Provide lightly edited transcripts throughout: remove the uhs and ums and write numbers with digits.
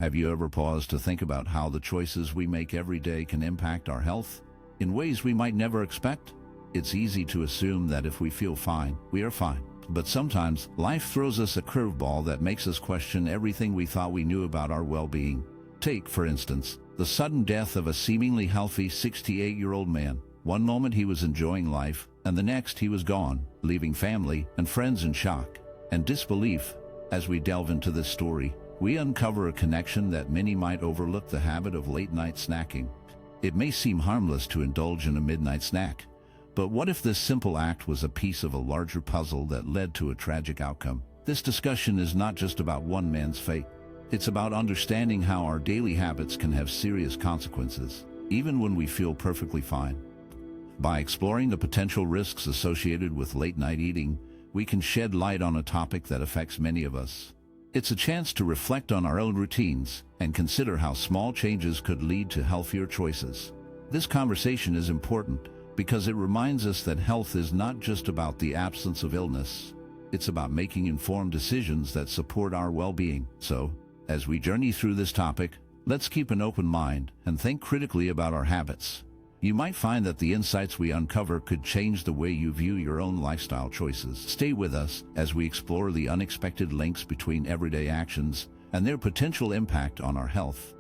Have you ever paused to think about how the choices we make every day can impact our health in ways we might never expect? It's easy to assume that if we feel fine, we are fine. But sometimes, life throws us a curveball that makes us question everything we thought we knew about our well-being. Take, for instance, the sudden death of a seemingly healthy 68-year-old man. One moment he was enjoying life, and the next he was gone, leaving family and friends in shock and disbelief. As we delve into this story, we uncover a connection that many might overlook: the habit of late-night snacking. It may seem harmless to indulge in a midnight snack, but what if this simple act was a piece of a larger puzzle that led to a tragic outcome? This discussion is not just about one man's fate. It's about understanding how our daily habits can have serious consequences, even when we feel perfectly fine. By exploring the potential risks associated with late-night eating, we can shed light on a topic that affects many of us. It's a chance to reflect on our own routines and consider how small changes could lead to healthier choices. This conversation is important because it reminds us that health is not just about the absence of illness. It's about making informed decisions that support our well-being. So, as we journey through this topic, let's keep an open mind and think critically about our habits. You might find that the insights we uncover could change the way you view your own lifestyle choices. Stay with us as we explore the unexpected links between everyday actions and their potential impact on our health.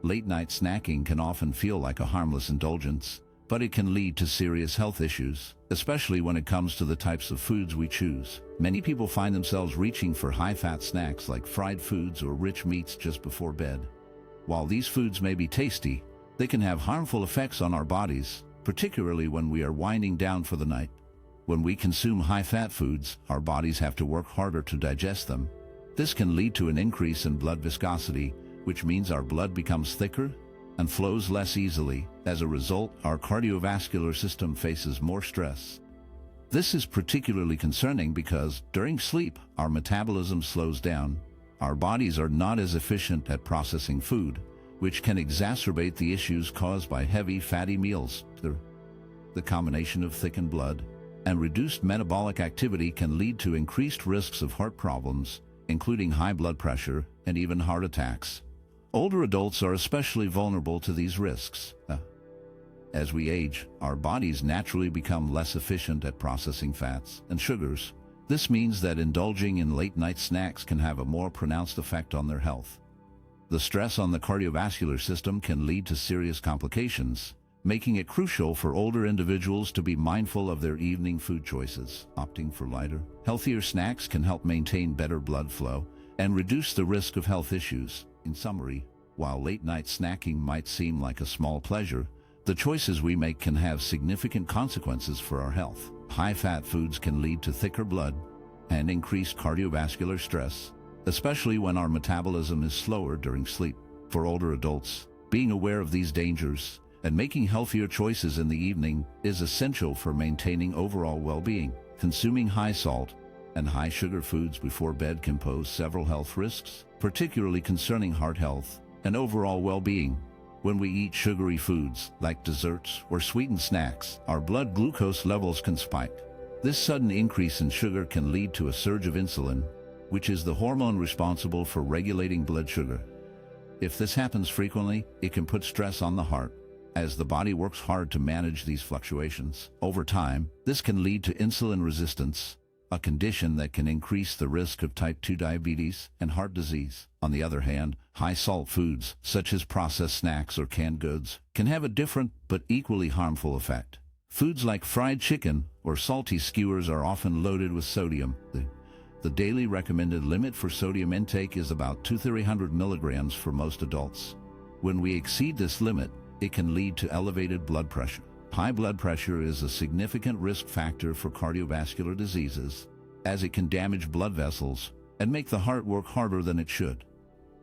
Late-night snacking can often feel like a harmless indulgence, but it can lead to serious health issues, especially when it comes to the types of foods we choose. Many people find themselves reaching for high-fat snacks like fried foods or rich meats just before bed. While these foods may be tasty, they can have harmful effects on our bodies, particularly when we are winding down for the night. When we consume high-fat foods, our bodies have to work harder to digest them. This can lead to an increase in blood viscosity, which means our blood becomes thicker and flows less easily. As a result, our cardiovascular system faces more stress. This is particularly concerning because during sleep, our metabolism slows down. Our bodies are not as efficient at processing food, which can exacerbate the issues caused by heavy, fatty meals. The combination of thickened blood and reduced metabolic activity can lead to increased risks of heart problems, including high blood pressure and even heart attacks. Older adults are especially vulnerable to these risks. As we age, our bodies naturally become less efficient at processing fats and sugars. This means that indulging in late-night snacks can have a more pronounced effect on their health. The stress on the cardiovascular system can lead to serious complications, making it crucial for older individuals to be mindful of their evening food choices. Opting for lighter, healthier snacks can help maintain better blood flow and reduce the risk of health issues. In summary, while late-night snacking might seem like a small pleasure, the choices we make can have significant consequences for our health. High-fat foods can lead to thicker blood and increased cardiovascular stress, especially when our metabolism is slower during sleep. For older adults, being aware of these dangers and making healthier choices in the evening is essential for maintaining overall well-being. Consuming high-salt and high-sugar foods before bed can pose several health risks, particularly concerning heart health and overall well-being. When we eat sugary foods, like desserts or sweetened snacks, our blood glucose levels can spike. This sudden increase in sugar can lead to a surge of insulin, which is the hormone responsible for regulating blood sugar. If this happens frequently, it can put stress on the heart, as the body works hard to manage these fluctuations. Over time, this can lead to insulin resistance, a condition that can increase the risk of type 2 diabetes and heart disease. On the other hand, high-salt foods, such as processed snacks or canned goods, can have a different but equally harmful effect. Foods like fried chicken or salty skewers are often loaded with sodium. The daily recommended limit for sodium intake is about 200-300 milligrams for most adults. When we exceed this limit, it can lead to elevated blood pressure. High blood pressure is a significant risk factor for cardiovascular diseases, as it can damage blood vessels and make the heart work harder than it should.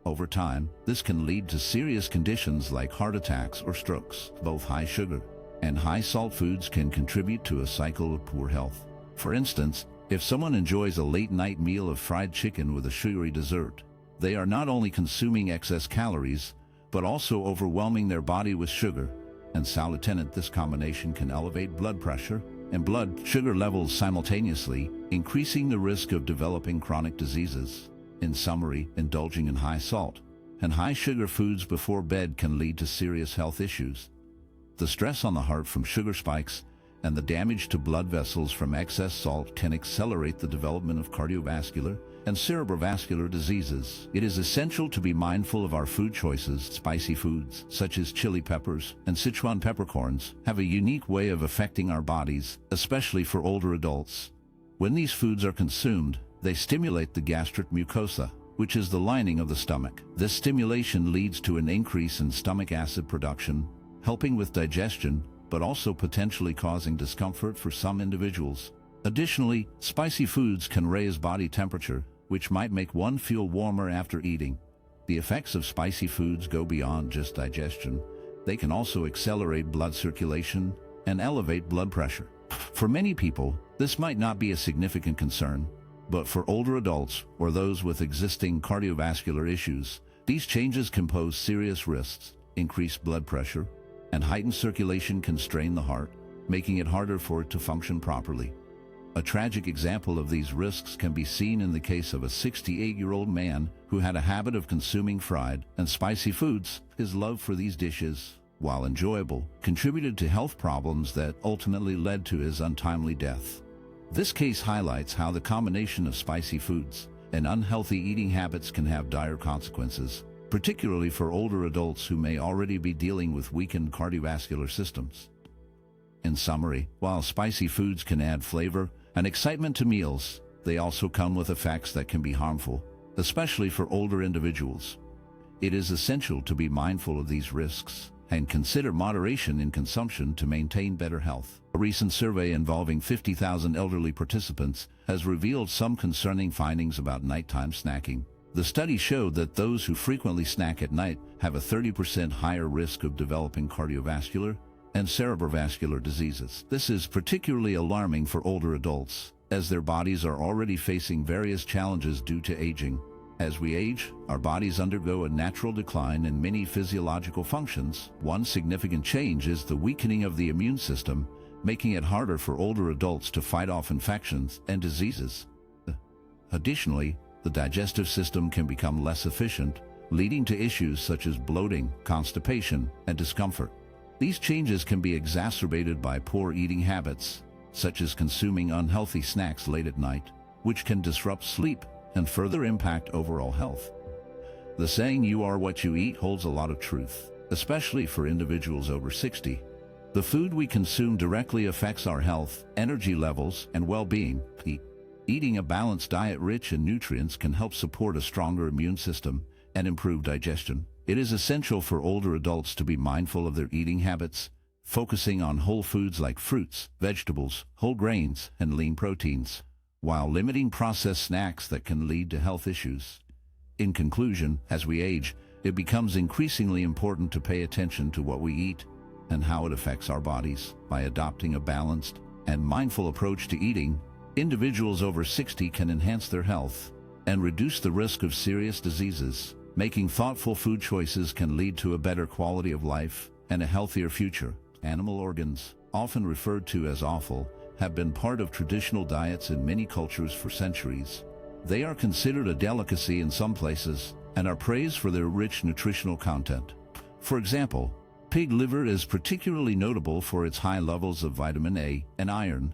Over time, this can lead to serious conditions like heart attacks or strokes. Both high sugar and high salt foods can contribute to a cycle of poor health. For instance, if someone enjoys a late-night meal of fried chicken with a sugary dessert, they are not only consuming excess calories, but also overwhelming their body with sugar and sal. This combination can elevate blood pressure and blood sugar levels simultaneously, increasing the risk of developing chronic diseases. In summary, indulging in high salt and high-sugar foods before bed can lead to serious health issues. The stress on the heart from sugar spikes and the damage to blood vessels from excess salt can accelerate the development of cardiovascular and cerebrovascular diseases. It is essential to be mindful of our food choices. Spicy foods, such as chili peppers and Sichuan peppercorns, have a unique way of affecting our bodies, especially for older adults. When these foods are consumed, they stimulate the gastric mucosa, which is the lining of the stomach. This stimulation leads to an increase in stomach acid production, helping with digestion, but also potentially causing discomfort for some individuals. Additionally, spicy foods can raise body temperature, which might make one feel warmer after eating. The effects of spicy foods go beyond just digestion. They can also accelerate blood circulation and elevate blood pressure. For many people, this might not be a significant concern, but for older adults or those with existing cardiovascular issues, these changes can pose serious risks. Increased blood pressure and heightened circulation can strain the heart, making it harder for it to function properly. A tragic example of these risks can be seen in the case of a 68-year-old man who had a habit of consuming fried and spicy foods. His love for these dishes, while enjoyable, contributed to health problems that ultimately led to his untimely death. This case highlights how the combination of spicy foods and unhealthy eating habits can have dire consequences, particularly for older adults who may already be dealing with weakened cardiovascular systems. In summary, while spicy foods can add flavor and excitement to meals, they also come with effects that can be harmful, especially for older individuals. It is essential to be mindful of these risks and consider moderation in consumption to maintain better health. A recent survey involving 50,000 elderly participants has revealed some concerning findings about nighttime snacking. The study showed that those who frequently snack at night have a 30% higher risk of developing cardiovascular and cerebrovascular diseases. This is particularly alarming for older adults, as their bodies are already facing various challenges due to aging. As we age, our bodies undergo a natural decline in many physiological functions. One significant change is the weakening of the immune system, making it harder for older adults to fight off infections and diseases. Additionally, the digestive system can become less efficient, leading to issues such as bloating, constipation, and discomfort. These changes can be exacerbated by poor eating habits, such as consuming unhealthy snacks late at night, which can disrupt sleep and further impact overall health. The saying, "You are what you eat," holds a lot of truth, especially for individuals over 60. The food we consume directly affects our health, energy levels, and well-being. Eating a balanced diet rich in nutrients can help support a stronger immune system and improve digestion. It is essential for older adults to be mindful of their eating habits, focusing on whole foods like fruits, vegetables, whole grains, and lean proteins, while limiting processed snacks that can lead to health issues. In conclusion, as we age, it becomes increasingly important to pay attention to what we eat and how it affects our bodies. By adopting a balanced and mindful approach to eating, individuals over 60 can enhance their health and reduce the risk of serious diseases. Making thoughtful food choices can lead to a better quality of life and a healthier future. Animal organs, often referred to as offal, have been part of traditional diets in many cultures for centuries. They are considered a delicacy in some places and are praised for their rich nutritional content. For example, pig liver is particularly notable for its high levels of vitamin A and iron.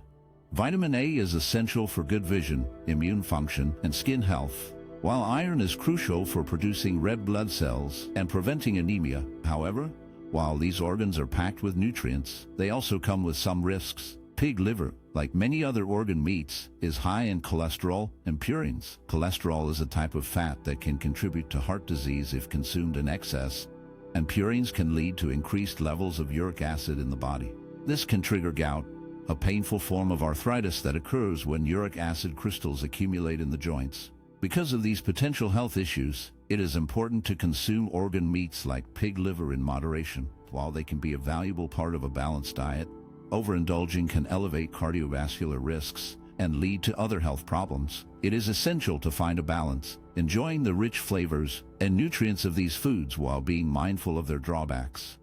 Vitamin A is essential for good vision, immune function, and skin health, while iron is crucial for producing red blood cells and preventing anemia. However, while these organs are packed with nutrients, they also come with some risks. Pig liver, like many other organ meats, is high in cholesterol and purines. Cholesterol is a type of fat that can contribute to heart disease if consumed in excess, and purines can lead to increased levels of uric acid in the body. This can trigger gout, a painful form of arthritis that occurs when uric acid crystals accumulate in the joints. Because of these potential health issues, it is important to consume organ meats like pig liver in moderation. While they can be a valuable part of a balanced diet, overindulging can elevate cardiovascular risks and lead to other health problems. It is essential to find a balance, enjoying the rich flavors and nutrients of these foods while being mindful of their drawbacks.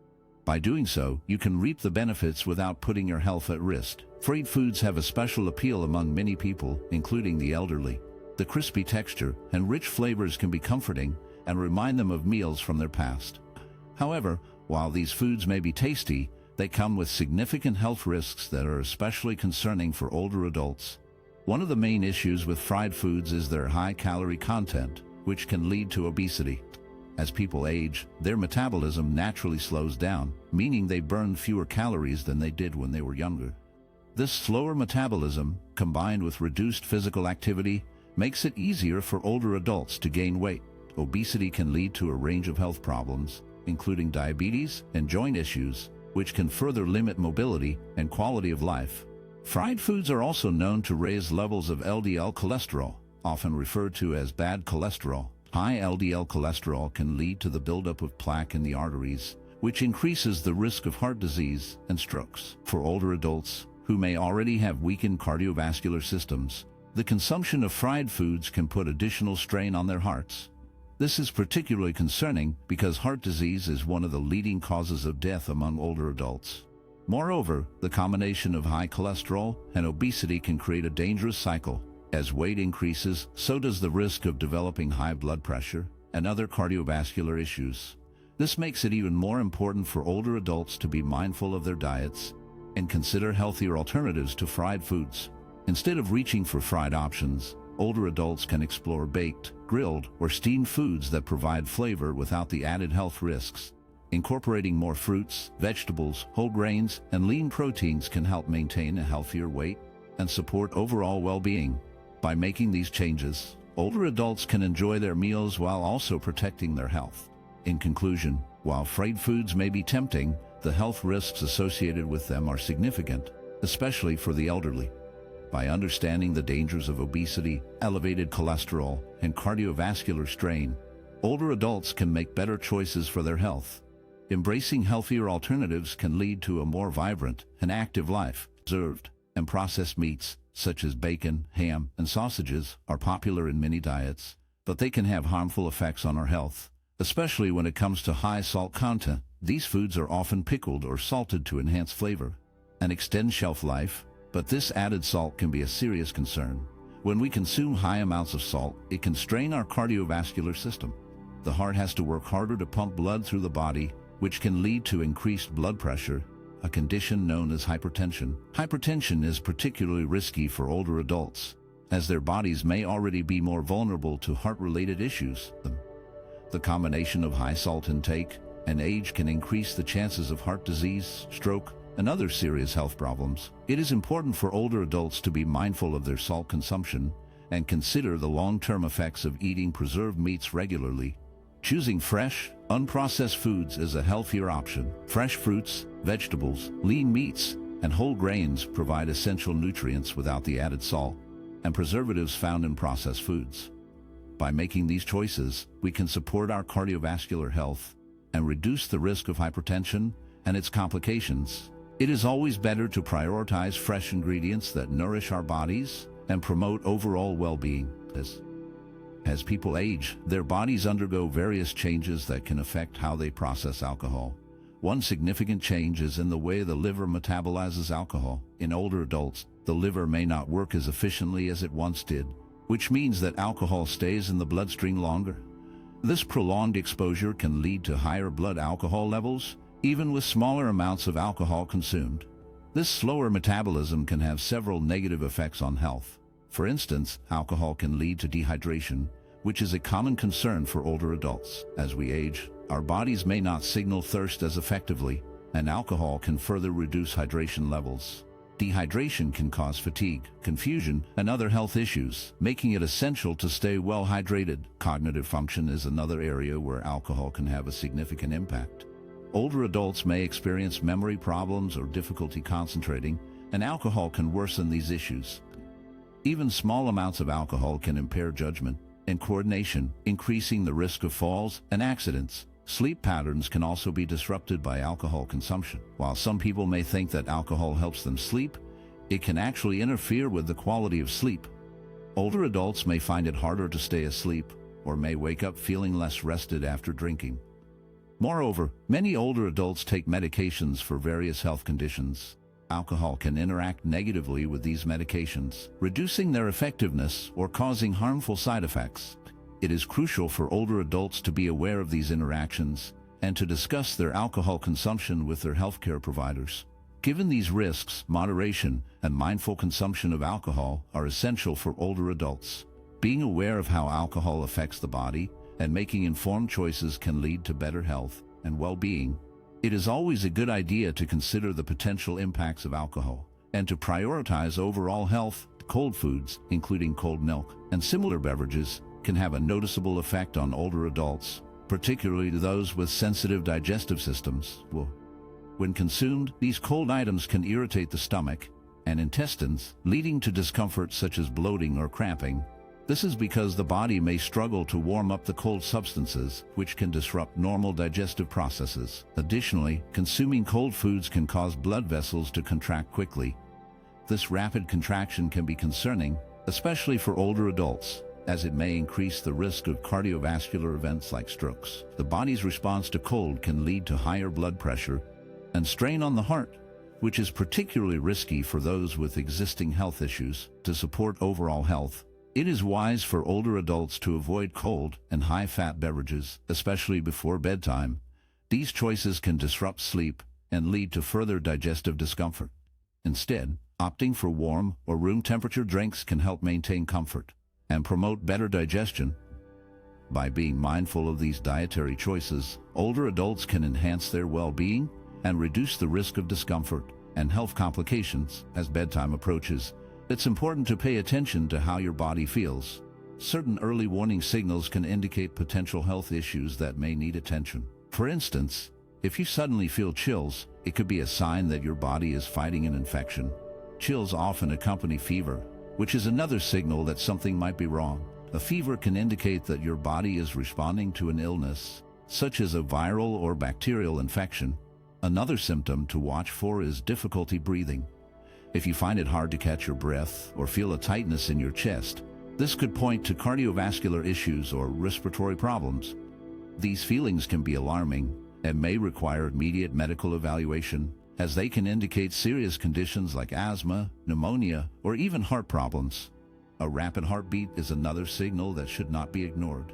By doing so, you can reap the benefits without putting your health at risk. Fried foods have a special appeal among many people, including the elderly. The crispy texture and rich flavors can be comforting, and remind them of meals from their past. However, while these foods may be tasty, they come with significant health risks that are especially concerning for older adults. One of the main issues with fried foods is their high calorie content, which can lead to obesity. As people age, their metabolism naturally slows down, meaning they burn fewer calories than they did when they were younger. This slower metabolism, combined with reduced physical activity, makes it easier for older adults to gain weight. Obesity can lead to a range of health problems, including diabetes and joint issues, which can further limit mobility and quality of life. Fried foods are also known to raise levels of LDL cholesterol, often referred to as bad cholesterol. High LDL cholesterol can lead to the buildup of plaque in the arteries, which increases the risk of heart disease and strokes. For older adults who may already have weakened cardiovascular systems, the consumption of fried foods can put additional strain on their hearts. This is particularly concerning because heart disease is one of the leading causes of death among older adults. Moreover, the combination of high cholesterol and obesity can create a dangerous cycle. As weight increases, so does the risk of developing high blood pressure and other cardiovascular issues. This makes it even more important for older adults to be mindful of their diets and consider healthier alternatives to fried foods. Instead of reaching for fried options, older adults can explore baked, grilled, or steamed foods that provide flavor without the added health risks. Incorporating more fruits, vegetables, whole grains, and lean proteins can help maintain a healthier weight and support overall well-being. By making these changes, older adults can enjoy their meals while also protecting their health. In conclusion, while fried foods may be tempting, the health risks associated with them are significant, especially for the elderly. By understanding the dangers of obesity, elevated cholesterol, and cardiovascular strain, older adults can make better choices for their health. Embracing healthier alternatives can lead to a more vibrant and active life. Preserved and processed meats, such as bacon, ham, and sausages, are popular in many diets, but they can have harmful effects on our health, especially when it comes to high salt content. These foods are often pickled or salted to enhance flavor and extend shelf life, but this added salt can be a serious concern. When we consume high amounts of salt, it can strain our cardiovascular system. The heart has to work harder to pump blood through the body, which can lead to increased blood pressure, a condition known as hypertension. Hypertension is particularly risky for older adults, as their bodies may already be more vulnerable to heart-related issues. The combination of high salt intake and age can increase the chances of heart disease, stroke, and other serious health problems. It is important for older adults to be mindful of their salt consumption and consider the long-term effects of eating preserved meats regularly. Choosing fresh, unprocessed foods is a healthier option. Fresh fruits, vegetables, lean meats, and whole grains provide essential nutrients without the added salt and preservatives found in processed foods. By making these choices, we can support our cardiovascular health and reduce the risk of hypertension and its complications. It is always better to prioritize fresh ingredients that nourish our bodies and promote overall well-being. As people age, their bodies undergo various changes that can affect how they process alcohol. One significant change is in the way the liver metabolizes alcohol. In older adults, the liver may not work as efficiently as it once did, which means that alcohol stays in the bloodstream longer. This prolonged exposure can lead to higher blood alcohol levels, even with smaller amounts of alcohol consumed. This slower metabolism can have several negative effects on health. For instance, alcohol can lead to dehydration, which is a common concern for older adults. As we age, our bodies may not signal thirst as effectively, and alcohol can further reduce hydration levels. Dehydration can cause fatigue, confusion, and other health issues, making it essential to stay well hydrated. Cognitive function is another area where alcohol can have a significant impact. Older adults may experience memory problems or difficulty concentrating, and alcohol can worsen these issues. Even small amounts of alcohol can impair judgment and coordination, increasing the risk of falls and accidents. Sleep patterns can also be disrupted by alcohol consumption. While some people may think that alcohol helps them sleep, it can actually interfere with the quality of sleep. Older adults may find it harder to stay asleep or may wake up feeling less rested after drinking. Moreover, many older adults take medications for various health conditions. Alcohol can interact negatively with these medications, reducing their effectiveness or causing harmful side effects. It is crucial for older adults to be aware of these interactions and to discuss their alcohol consumption with their healthcare providers. Given these risks, moderation and mindful consumption of alcohol are essential for older adults. Being aware of how alcohol affects the body and making informed choices can lead to better health and well-being. It is always a good idea to consider the potential impacts of alcohol and to prioritize overall health. Cold foods, including cold milk and similar beverages, can have a noticeable effect on older adults, particularly those with sensitive digestive systems. When consumed, these cold items can irritate the stomach and intestines, leading to discomfort such as bloating or cramping. This is because the body may struggle to warm up the cold substances, which can disrupt normal digestive processes. Additionally, consuming cold foods can cause blood vessels to contract quickly. This rapid contraction can be concerning, especially for older adults, as it may increase the risk of cardiovascular events like strokes. The body's response to cold can lead to higher blood pressure and strain on the heart, which is particularly risky for those with existing health issues. To support overall health, it is wise for older adults to avoid cold and high-fat beverages, especially before bedtime. These choices can disrupt sleep and lead to further digestive discomfort. Instead, opting for warm or room temperature drinks can help maintain comfort and promote better digestion. By being mindful of these dietary choices, older adults can enhance their well-being and reduce the risk of discomfort and health complications as bedtime approaches. It's important to pay attention to how your body feels. Certain early warning signals can indicate potential health issues that may need attention. For instance, if you suddenly feel chills, it could be a sign that your body is fighting an infection. Chills often accompany fever, which is another signal that something might be wrong. A fever can indicate that your body is responding to an illness, such as a viral or bacterial infection. Another symptom to watch for is difficulty breathing. If you find it hard to catch your breath or feel a tightness in your chest, this could point to cardiovascular issues or respiratory problems. These feelings can be alarming and may require immediate medical evaluation, as they can indicate serious conditions like asthma, pneumonia, or even heart problems. A rapid heartbeat is another signal that should not be ignored.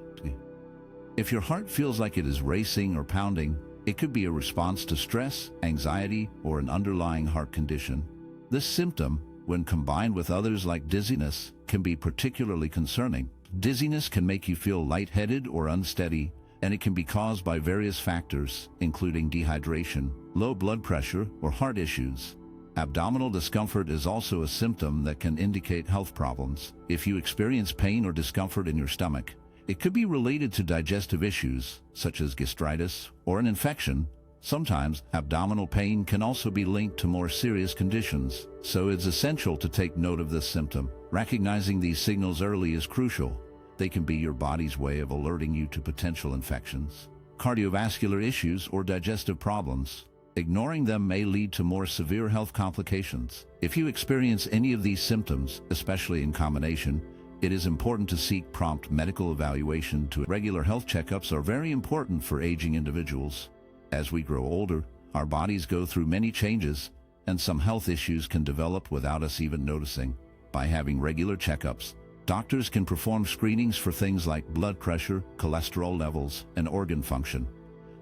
If your heart feels like it is racing or pounding, it could be a response to stress, anxiety, or an underlying heart condition. This symptom, when combined with others like dizziness, can be particularly concerning. Dizziness can make you feel lightheaded or unsteady, and it can be caused by various factors, including dehydration, low blood pressure, or heart issues. Abdominal discomfort is also a symptom that can indicate health problems. If you experience pain or discomfort in your stomach, it could be related to digestive issues, such as gastritis or an infection. Sometimes, abdominal pain can also be linked to more serious conditions, so it's essential to take note of this symptom. Recognizing these signals early is crucial. They can be your body's way of alerting you to potential infections, cardiovascular issues, or digestive problems. Ignoring them may lead to more severe health complications. If you experience any of these symptoms, especially in combination, it is important to seek prompt medical evaluation. Regular health checkups are very important for aging individuals. As we grow older, our bodies go through many changes, and some health issues can develop without us even noticing. By having regular checkups, doctors can perform screenings for things like blood pressure, cholesterol levels, and organ function.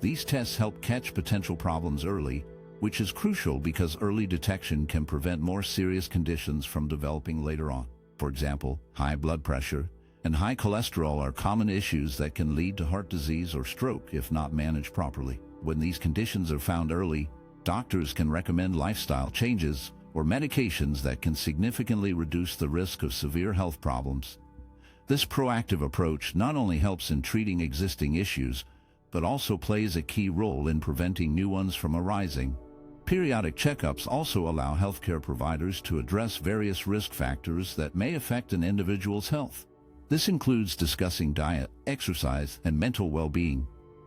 These tests help catch potential problems early, which is crucial because early detection can prevent more serious conditions from developing later on. For example, high blood pressure and high cholesterol are common issues that can lead to heart disease or stroke if not managed properly. When these conditions are found early, doctors can recommend lifestyle changes or medications that can significantly reduce the risk of severe health problems. This proactive approach not only helps in treating existing issues, but also plays a key role in preventing new ones from arising. Periodic checkups also allow healthcare providers to address various risk factors that may affect an individual's health. This includes discussing diet, exercise, and mental well-being.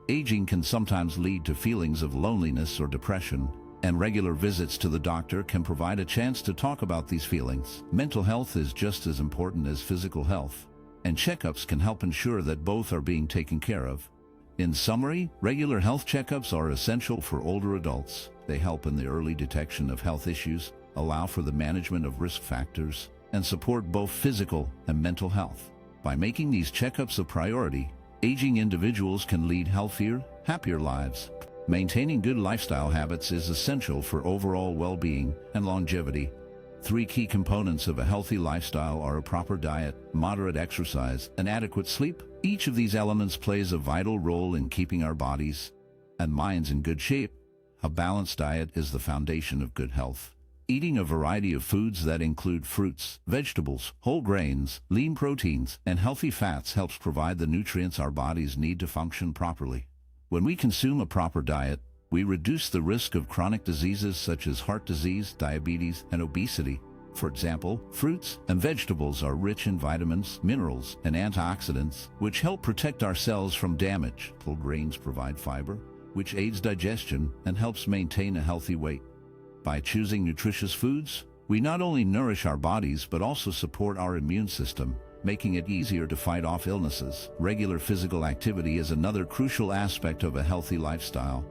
Aging can sometimes lead to feelings of loneliness or depression, and regular visits to the doctor can provide a chance to talk about these feelings. Mental health is just as important as physical health, and checkups can help ensure that both are being taken care of. In summary, regular health checkups are essential for older adults. They help in the early detection of health issues, allow for the management of risk factors, and support both physical and mental health. By making these checkups a priority, aging individuals can lead healthier, happier lives. Maintaining good lifestyle habits is essential for overall well-being and longevity. 3 key components of a healthy lifestyle are a proper diet, moderate exercise, and adequate sleep. Each of these elements plays a vital role in keeping our bodies and minds in good shape. A balanced diet is the foundation of good health. Eating a variety of foods that include fruits, vegetables, whole grains, lean proteins, and healthy fats helps provide the nutrients our bodies need to function properly. When we consume a proper diet, we reduce the risk of chronic diseases such as heart disease, diabetes, and obesity. For example, fruits and vegetables are rich in vitamins, minerals, and antioxidants, which help protect our cells from damage. Whole grains provide fiber, which aids digestion and helps maintain a healthy weight. By choosing nutritious foods, we not only nourish our bodies but also support our immune system, making it easier to fight off illnesses. Regular physical activity is another crucial aspect of a healthy lifestyle.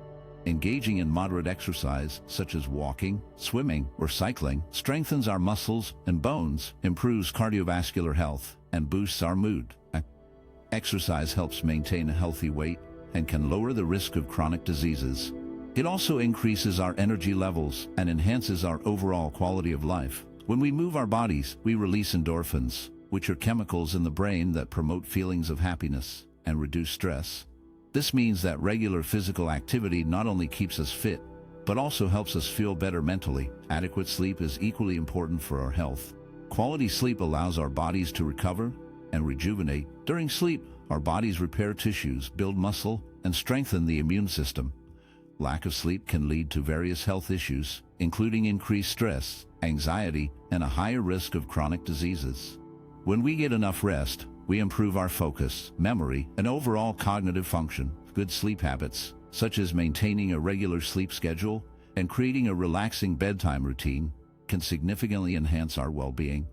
Engaging in moderate exercise, such as walking, swimming, or cycling, strengthens our muscles and bones, improves cardiovascular health, and boosts our mood. Exercise helps maintain a healthy weight and can lower the risk of chronic diseases. It also increases our energy levels and enhances our overall quality of life. When we move our bodies, we release endorphins, which are chemicals in the brain that promote feelings of happiness and reduce stress. This means that regular physical activity not only keeps us fit, but also helps us feel better mentally. Adequate sleep is equally important for our health. Quality sleep allows our bodies to recover and rejuvenate. During sleep, our bodies repair tissues, build muscle, and strengthen the immune system. Lack of sleep can lead to various health issues, including increased stress, anxiety, and a higher risk of chronic diseases. When we get enough rest, we improve our focus, memory, and overall cognitive function. Good sleep habits, such as maintaining a regular sleep schedule and creating a relaxing bedtime routine, can significantly enhance our well-being.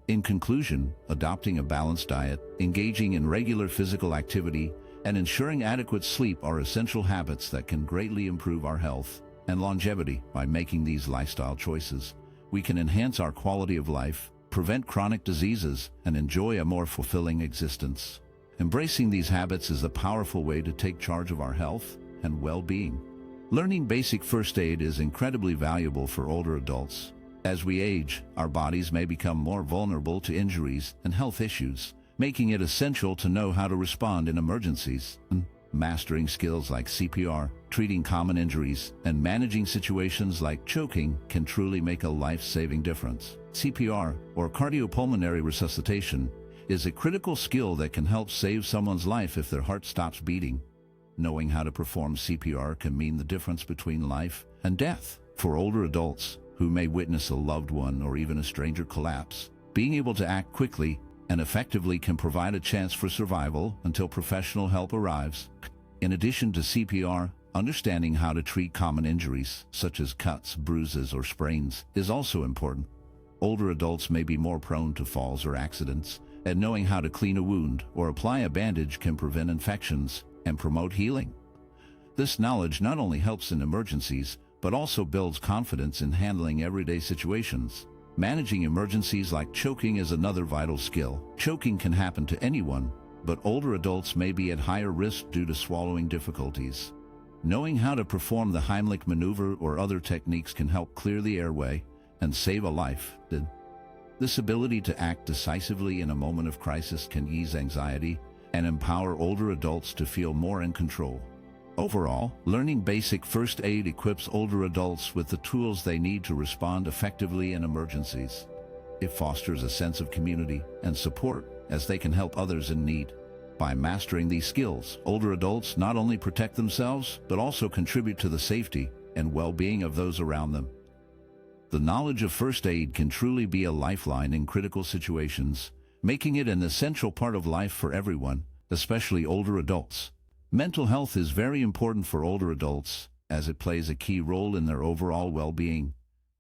In conclusion, adopting a balanced diet, engaging in regular physical activity, and ensuring adequate sleep are essential habits that can greatly improve our health and longevity. By making these lifestyle choices, we can enhance our quality of life, prevent chronic diseases, and enjoy a more fulfilling existence. Embracing these habits is a powerful way to take charge of our health and well-being. Learning basic first aid is incredibly valuable for older adults. As we age, our bodies may become more vulnerable to injuries and health issues, making it essential to know how to respond in emergencies. Mastering skills like CPR, treating common injuries, and managing situations like choking can truly make a life-saving difference. CPR, or cardiopulmonary resuscitation, is a critical skill that can help save someone's life if their heart stops beating. Knowing how to perform CPR can mean the difference between life and death. For older adults who may witness a loved one or even a stranger collapse, being able to act quickly and effectively can provide a chance for survival until professional help arrives. In addition to CPR, understanding how to treat common injuries, such as cuts, bruises, or sprains, is also important. Older adults may be more prone to falls or accidents, and knowing how to clean a wound or apply a bandage can prevent infections and promote healing. This knowledge not only helps in emergencies, but also builds confidence in handling everyday situations. Managing emergencies like choking is another vital skill. Choking can happen to anyone, but older adults may be at higher risk due to swallowing difficulties. Knowing how to perform the Heimlich maneuver or other techniques can help clear the airway and save a life. This ability to act decisively in a moment of crisis can ease anxiety and empower older adults to feel more in control. Overall, learning basic first aid equips older adults with the tools they need to respond effectively in emergencies. It fosters a sense of community and support as they can help others in need. By mastering these skills, older adults not only protect themselves, but also contribute to the safety and well-being of those around them. The knowledge of first aid can truly be a lifeline in critical situations, making it an essential part of life for everyone, especially older adults. Mental health is very important for older adults, as it plays a key role in their overall well-being.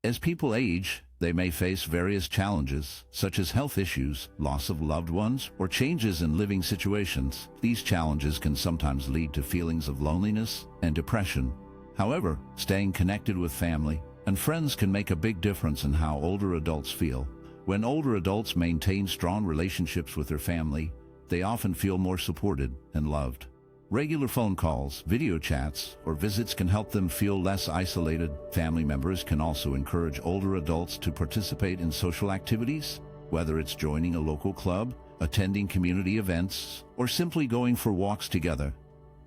As people age, they may face various challenges, such as health issues, loss of loved ones, or changes in living situations. These challenges can sometimes lead to feelings of loneliness and depression. However, staying connected with family and friends can make a big difference in how older adults feel. When older adults maintain strong relationships with their family, they often feel more supported and loved. Regular phone calls, video chats, or visits can help them feel less isolated. Family members can also encourage older adults to participate in social activities, whether it's joining a local club, attending community events, or simply going for walks together.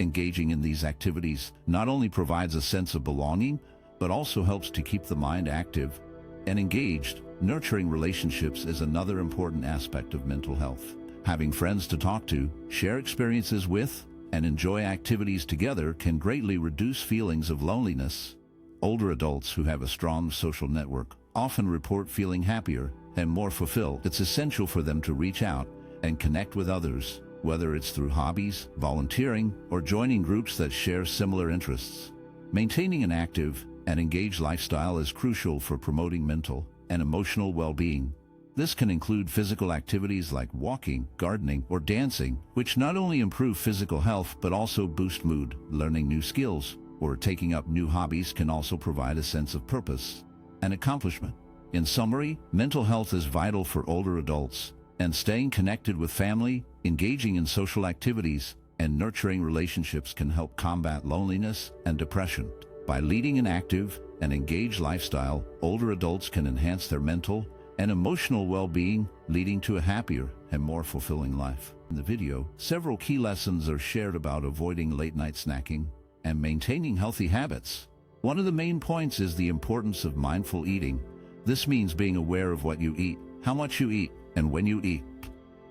Engaging in these activities not only provides a sense of belonging, but also helps to keep the mind active and engaged. Nurturing relationships is another important aspect of mental health. Having friends to talk to, share experiences with, and enjoy activities together can greatly reduce feelings of loneliness. Older adults who have a strong social network often report feeling happier and more fulfilled. It's essential for them to reach out and connect with others, whether it's through hobbies, volunteering, or joining groups that share similar interests. Maintaining an active and engaged lifestyle is crucial for promoting mental and emotional well-being. This can include physical activities like walking, gardening, or dancing, which not only improve physical health but also boost mood. Learning new skills or taking up new hobbies can also provide a sense of purpose and accomplishment. In summary, mental health is vital for older adults, and staying connected with family, engaging in social activities, and nurturing relationships can help combat loneliness and depression. By leading an active and engaged lifestyle, older adults can enhance their mental and emotional well-being, leading to a happier and more fulfilling life. In the video, several key lessons are shared about avoiding late-night snacking and maintaining healthy habits. One of the main points is the importance of mindful eating. This means being aware of what you eat, how much you eat, and when you eat.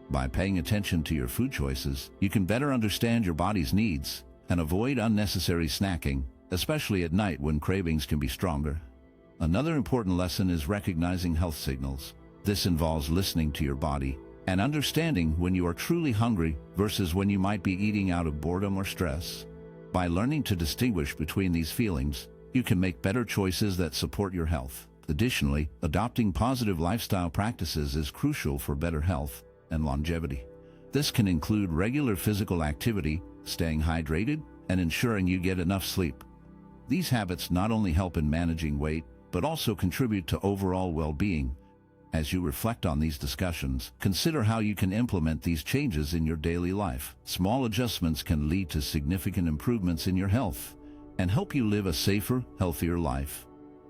By paying attention to your food choices, you can better understand your body's needs and avoid unnecessary snacking, especially at night when cravings can be stronger. Another important lesson is recognizing health signals. This involves listening to your body and understanding when you are truly hungry versus when you might be eating out of boredom or stress. By learning to distinguish between these feelings, you can make better choices that support your health. Additionally, adopting positive lifestyle practices is crucial for better health and longevity. This can include regular physical activity, staying hydrated, and ensuring you get enough sleep. These habits not only help in managing weight, but also contribute to overall well-being. As you reflect on these discussions, consider how you can implement these changes in your daily life. Small adjustments can lead to significant improvements in your health and help you live a safer, healthier life.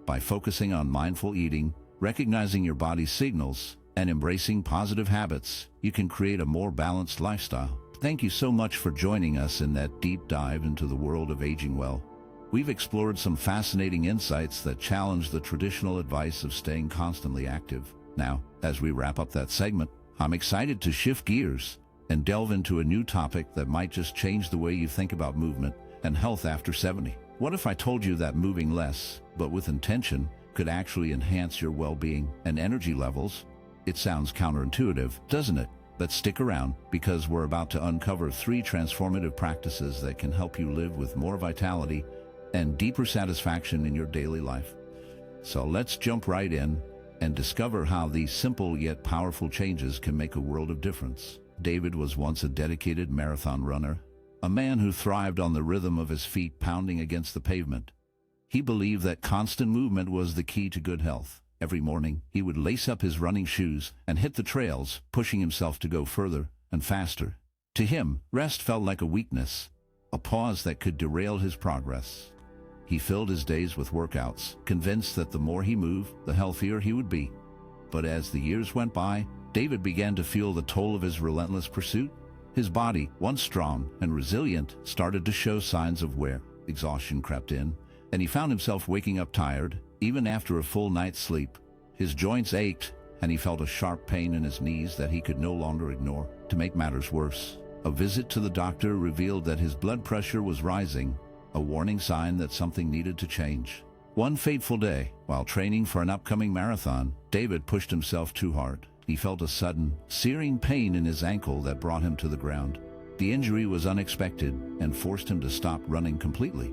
By focusing on mindful eating, recognizing your body's signals, and embracing positive habits, you can create a more balanced lifestyle. Thank you so much for joining us in that deep dive into the world of aging well. We've explored some fascinating insights that challenge the traditional advice of staying constantly active. Now, as we wrap up that segment, I'm excited to shift gears and delve into a new topic that might just change the way you think about movement and health after 70. What if I told you that moving less, but with intention, could actually enhance your well-being and energy levels? It sounds counterintuitive, doesn't it? But stick around, because we're about to uncover 3 transformative practices that can help you live with more vitality and deeper satisfaction in your daily life. So let's jump right in and discover how these simple yet powerful changes can make a world of difference. David was once a dedicated marathon runner, a man who thrived on the rhythm of his feet pounding against the pavement. He believed that constant movement was the key to good health. Every morning, he would lace up his running shoes and hit the trails, pushing himself to go further and faster. To him, rest felt like a weakness, a pause that could derail his progress. He filled his days with workouts, convinced that the more he moved, the healthier he would be. But as the years went by, David began to feel the toll of his relentless pursuit. His body, once strong and resilient, started to show signs of wear. Exhaustion crept in, and he found himself waking up tired, even after a full night's sleep. His joints ached, and he felt a sharp pain in his knees that he could no longer ignore. To make matters worse, a visit to the doctor revealed that his blood pressure was rising, a warning sign that something needed to change. One fateful day, while training for an upcoming marathon, David pushed himself too hard. He felt a sudden, searing pain in his ankle that brought him to the ground. The injury was unexpected and forced him to stop running completely.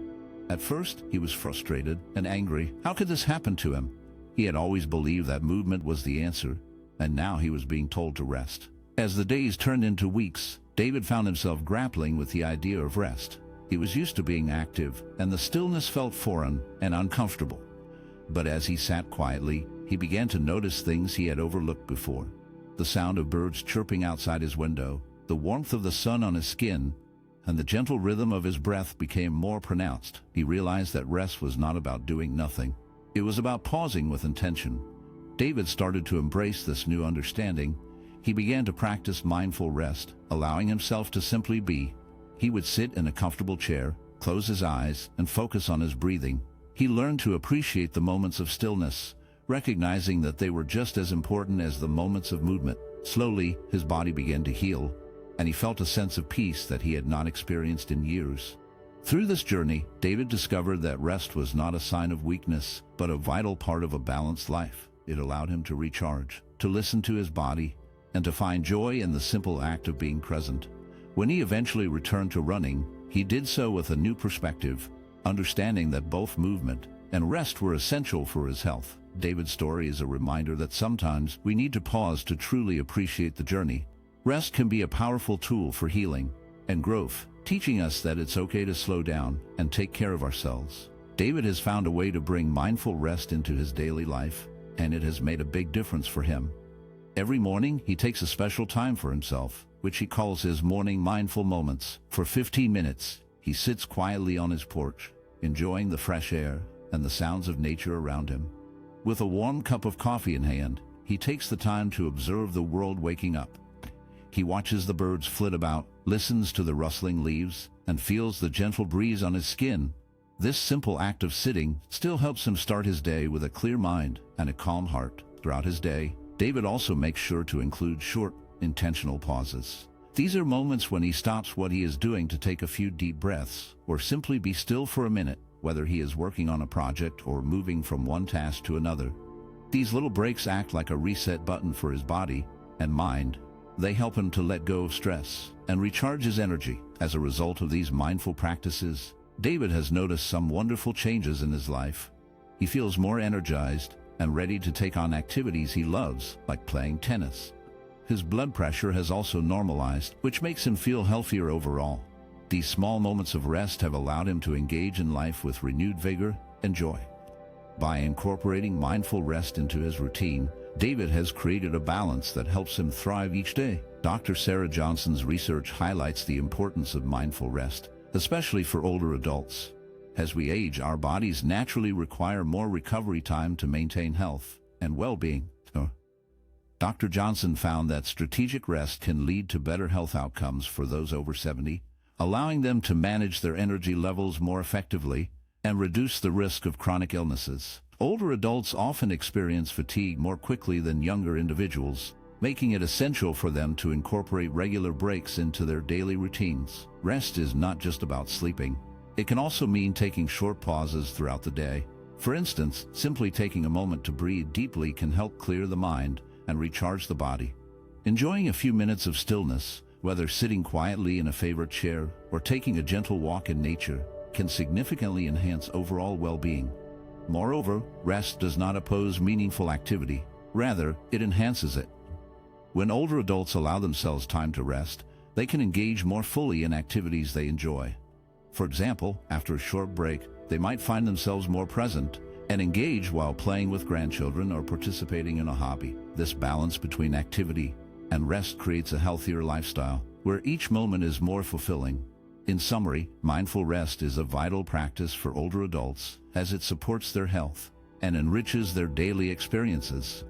At first, he was frustrated and angry. How could this happen to him? He had always believed that movement was the answer, and now he was being told to rest. As the days turned into weeks, David found himself grappling with the idea of rest. He was used to being active, and the stillness felt foreign and uncomfortable. But as he sat quietly, he began to notice things he had overlooked before. The sound of birds chirping outside his window, the warmth of the sun on his skin, and the gentle rhythm of his breath became more pronounced. He realized that rest was not about doing nothing. It was about pausing with intention. David started to embrace this new understanding. He began to practice mindful rest, allowing himself to simply be. He would sit in a comfortable chair, close his eyes, and focus on his breathing. He learned to appreciate the moments of stillness, recognizing that they were just as important as the moments of movement. Slowly, his body began to heal, and he felt a sense of peace that he had not experienced in years. Through this journey, David discovered that rest was not a sign of weakness, but a vital part of a balanced life. It allowed him to recharge, to listen to his body, and to find joy in the simple act of being present. When he eventually returned to running, he did so with a new perspective, understanding that both movement and rest were essential for his health. David's story is a reminder that sometimes we need to pause to truly appreciate the journey. Rest can be a powerful tool for healing and growth, teaching us that it's okay to slow down and take care of ourselves. David has found a way to bring mindful rest into his daily life, and it has made a big difference for him. Every morning, he takes a special time for himself, which he calls his morning mindful moments. For 15 minutes, he sits quietly on his porch, enjoying the fresh air and the sounds of nature around him. With a warm cup of coffee in hand, he takes the time to observe the world waking up. He watches the birds flit about, listens to the rustling leaves, and feels the gentle breeze on his skin. This simple act of sitting still helps him start his day with a clear mind and a calm heart. Throughout his day, David also makes sure to include short, intentional pauses. These are moments when he stops what he is doing to take a few deep breaths, or simply be still for a minute, whether he is working on a project or moving from one task to another. These little breaks act like a reset button for his body and mind. They help him to let go of stress and recharge his energy. As a result of these mindful practices, David has noticed some wonderful changes in his life. He feels more energized and ready to take on activities he loves, like playing tennis. His blood pressure has also normalized, which makes him feel healthier overall. These small moments of rest have allowed him to engage in life with renewed vigor and joy. By incorporating mindful rest into his routine, David has created a balance that helps him thrive each day. Dr. Sarah Johnson's research highlights the importance of mindful rest, especially for older adults. As we age, our bodies naturally require more recovery time to maintain health and well-being. Dr. Johnson found that strategic rest can lead to better health outcomes for those over 70, allowing them to manage their energy levels more effectively and reduce the risk of chronic illnesses. Older adults often experience fatigue more quickly than younger individuals, making it essential for them to incorporate regular breaks into their daily routines. Rest is not just about sleeping. It can also mean taking short pauses throughout the day. For instance, simply taking a moment to breathe deeply can help clear the mind and recharge the body. Enjoying a few minutes of stillness, whether sitting quietly in a favorite chair or taking a gentle walk in nature, can significantly enhance overall well-being. Moreover, rest does not oppose meaningful activity. Rather, it enhances it. When older adults allow themselves time to rest, they can engage more fully in activities they enjoy. For example, after a short break, they might find themselves more present and engage while playing with grandchildren or participating in a hobby. This balance between activity and rest creates a healthier lifestyle, where each moment is more fulfilling. In summary, mindful rest is a vital practice for older adults as it supports their health and enriches their daily experiences.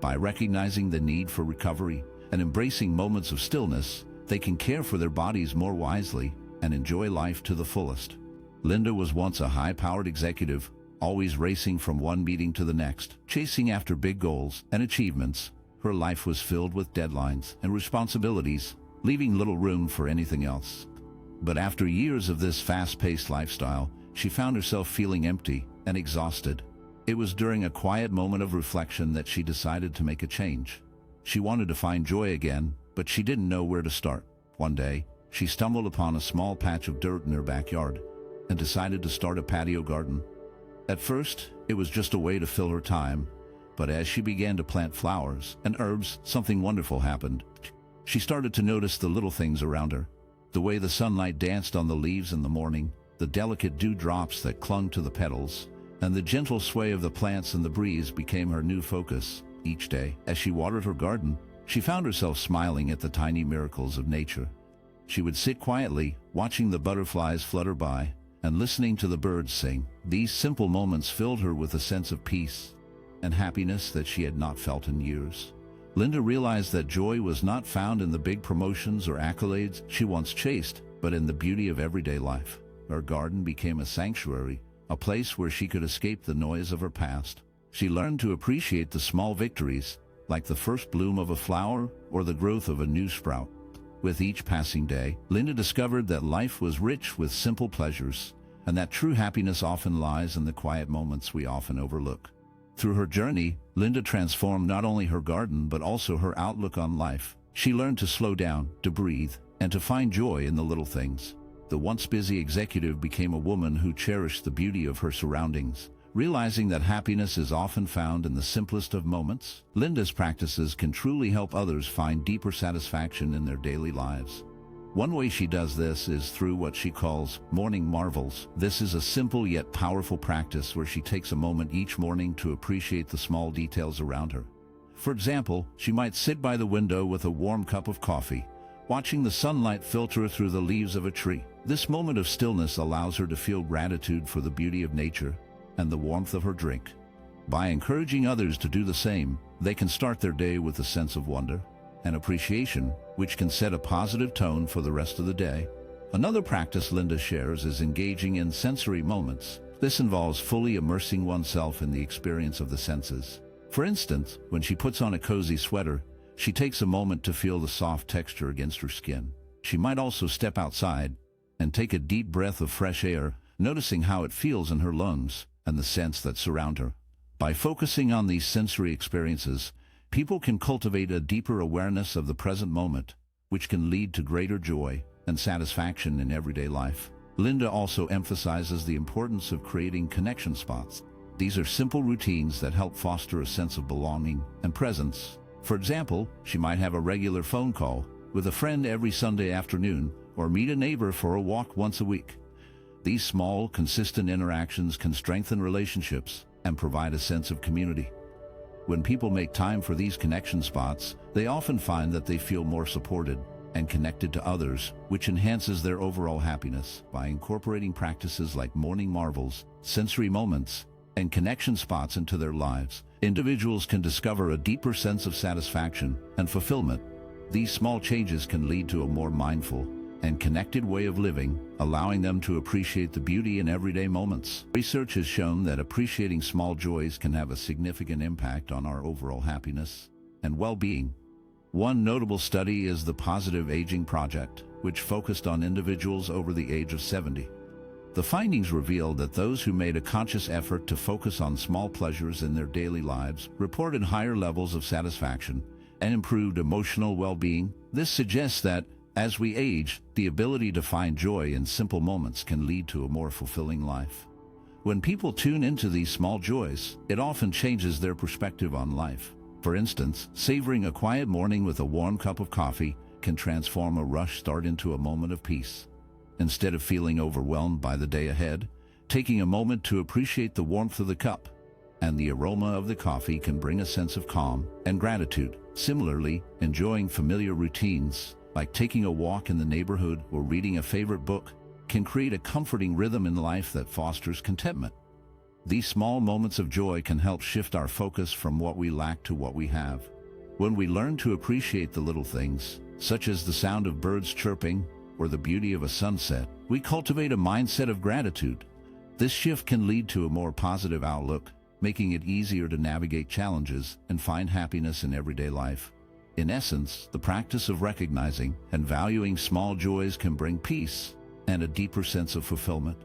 By recognizing the need for recovery and embracing moments of stillness, they can care for their bodies more wisely and enjoy life to the fullest. Linda was once a high-powered executive, always racing from one meeting to the next, chasing after big goals and achievements. Her life was filled with deadlines and responsibilities, leaving little room for anything else. But after years of this fast-paced lifestyle, she found herself feeling empty and exhausted. It was during a quiet moment of reflection that she decided to make a change. She wanted to find joy again, but she didn't know where to start. One day, she stumbled upon a small patch of dirt in her backyard and decided to start a patio garden. At first, it was just a way to fill her time, but as she began to plant flowers and herbs, something wonderful happened. She started to notice the little things around her. The way the sunlight danced on the leaves in the morning, the delicate dewdrops that clung to the petals, and the gentle sway of the plants and the breeze became her new focus. Each day, as she watered her garden, she found herself smiling at the tiny miracles of nature. She would sit quietly, watching the butterflies flutter by, and listening to the birds sing. These simple moments filled her with a sense of peace and happiness that she had not felt in years. Linda realized that joy was not found in the big promotions or accolades she once chased, but in the beauty of everyday life. Her garden became a sanctuary, a place where she could escape the noise of her past. She learned to appreciate the small victories, like the first bloom of a flower or the growth of a new sprout. With each passing day, Linda discovered that life was rich with simple pleasures, and that true happiness often lies in the quiet moments we often overlook. Through her journey, Linda transformed not only her garden but also her outlook on life. She learned to slow down, to breathe, and to find joy in the little things. The once busy executive became a woman who cherished the beauty of her surroundings. Realizing that happiness is often found in the simplest of moments, Linda's practices can truly help others find deeper satisfaction in their daily lives. One way she does this is through what she calls morning marvels. This is a simple yet powerful practice where she takes a moment each morning to appreciate the small details around her. For example, she might sit by the window with a warm cup of coffee, watching the sunlight filter through the leaves of a tree. This moment of stillness allows her to feel gratitude for the beauty of nature and the warmth of her drink. By encouraging others to do the same, they can start their day with a sense of wonder and appreciation, which can set a positive tone for the rest of the day. Another practice Linda shares is engaging in sensory moments. This involves fully immersing oneself in the experience of the senses. For instance, when she puts on a cozy sweater, she takes a moment to feel the soft texture against her skin. She might also step outside and take a deep breath of fresh air, noticing how it feels in her lungs and the scents that surround her. By focusing on these sensory experiences, people can cultivate a deeper awareness of the present moment, which can lead to greater joy and satisfaction in everyday life. Linda also emphasizes the importance of creating connection spots. These are simple routines that help foster a sense of belonging and presence. For example, she might have a regular phone call with a friend every Sunday afternoon or meet a neighbor for a walk once a week. These small, consistent interactions can strengthen relationships and provide a sense of community. When people make time for these connection spots, they often find that they feel more supported and connected to others, which enhances their overall happiness. By incorporating practices like morning marvels, sensory moments, and connection spots into their lives, individuals can discover a deeper sense of satisfaction and fulfillment. These small changes can lead to a more mindful and connected way of living, allowing them to appreciate the beauty in everyday moments. Research has shown that appreciating small joys can have a significant impact on our overall happiness and well-being. One notable study is the Positive Aging Project, which focused on individuals over the age of 70. The findings revealed that those who made a conscious effort to focus on small pleasures in their daily lives reported higher levels of satisfaction and improved emotional well-being. This suggests that, as we age, the ability to find joy in simple moments can lead to a more fulfilling life. When people tune into these small joys, it often changes their perspective on life. For instance, savoring a quiet morning with a warm cup of coffee can transform a rushed start into a moment of peace. Instead of feeling overwhelmed by the day ahead, taking a moment to appreciate the warmth of the cup and the aroma of the coffee can bring a sense of calm and gratitude. Similarly, enjoying familiar routines, like taking a walk in the neighborhood or reading a favorite book, can create a comforting rhythm in life that fosters contentment. These small moments of joy can help shift our focus from what we lack to what we have. When we learn to appreciate the little things, such as the sound of birds chirping or the beauty of a sunset, we cultivate a mindset of gratitude. This shift can lead to a more positive outlook, making it easier to navigate challenges and find happiness in everyday life. In essence, the practice of recognizing and valuing small joys can bring peace and a deeper sense of fulfillment.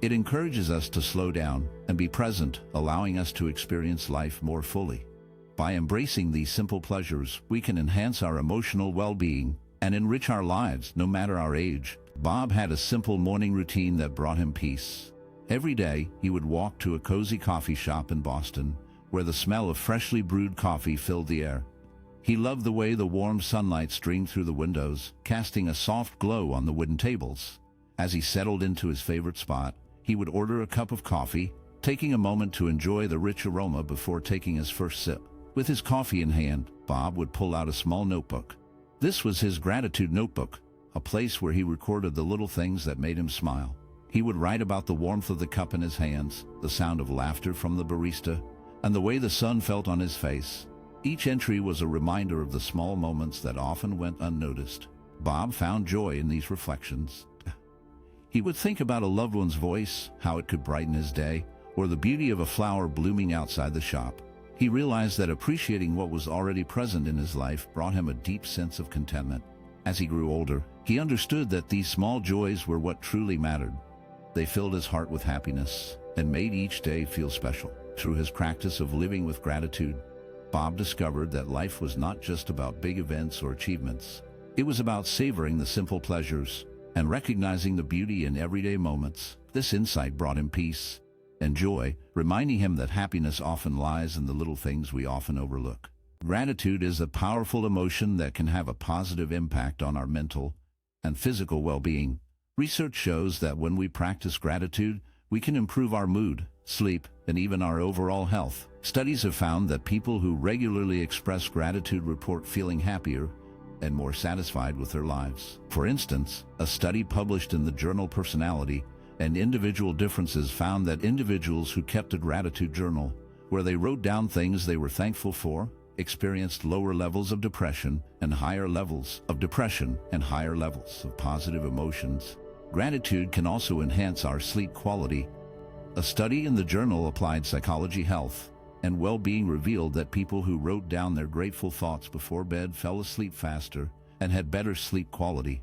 It encourages us to slow down and be present, allowing us to experience life more fully. By embracing these simple pleasures, we can enhance our emotional well-being and enrich our lives, no matter our age. Bob had a simple morning routine that brought him peace. Every day, he would walk to a cozy coffee shop in Boston, where the smell of freshly brewed coffee filled the air. He loved the way the warm sunlight streamed through the windows, casting a soft glow on the wooden tables. As he settled into his favorite spot, he would order a cup of coffee taking a moment to enjoy the rich aroma before taking his first sip. With his coffee in hand, Bob would pull out a small notebook. This was his gratitude notebook, a place where he recorded the little things that made him smile. He would write about the warmth of the cup in his hands, the sound of laughter from the barista, and the way the sun felt on his face. Each entry was a reminder of the small moments that often went unnoticed. Bob found joy in these reflections. He would think about a loved one's voice, how it could brighten his day, or the beauty of a flower blooming outside the shop. He realized that appreciating what was already present in his life brought him a deep sense of contentment. As he grew older, he understood that these small joys were what truly mattered. They filled his heart with happiness and made each day feel special. Through his practice of living with gratitude, Bob discovered that life was not just about big events or achievements. It was about savoring the simple pleasures and recognizing the beauty in everyday moments. This insight brought him peace and joy, reminding him that happiness often lies in the little things we often overlook. Gratitude is a powerful emotion that can have a positive impact on our mental and physical well-being. Research shows that when we practice gratitude, we can improve our mood, sleep, and even our overall health. Studies have found that people who regularly express gratitude report feeling happier and more satisfied with their lives. For instance, a study published in the journal Personality and Individual Differences found that individuals who kept a gratitude journal, where they wrote down things they were thankful for, experienced lower levels of depression and higher levels of positive emotions. Gratitude can also enhance our sleep quality. A study in the journal Applied Psychology, Health, and Well-Being revealed that people who wrote down their grateful thoughts before bed fell asleep faster and had better sleep quality.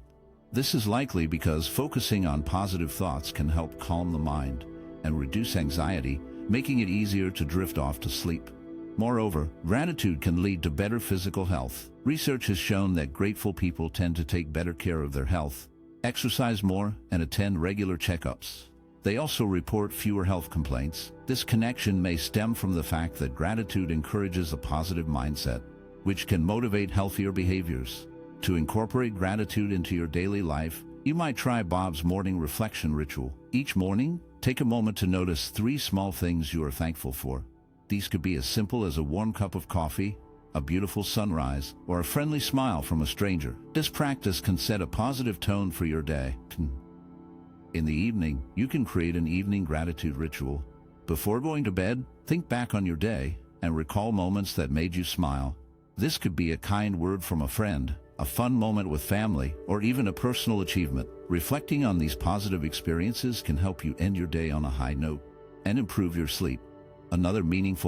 This is likely because focusing on positive thoughts can help calm the mind and reduce anxiety, making it easier to drift off to sleep. Moreover, gratitude can lead to better physical health. Research has shown that grateful people tend to take better care of their health, exercise more, and attend regular checkups. They also report fewer health complaints. This connection may stem from the fact that gratitude encourages a positive mindset, which can motivate healthier behaviors. To incorporate gratitude into your daily life, you might try Bob's morning reflection ritual. Each morning, take a moment to notice 3 small things you are thankful for. These could be as simple as a warm cup of coffee, a beautiful sunrise, or a friendly smile from a stranger. This practice can set a positive tone for your day. In the evening, you can create an evening gratitude ritual. Before going to bed, think back on your day and recall moments that made you smile. This could be a kind word from a friend, a fun moment with family, or even a personal achievement. Reflecting on these positive experiences can help you end your day on a high note and improve your sleep. Another meaningful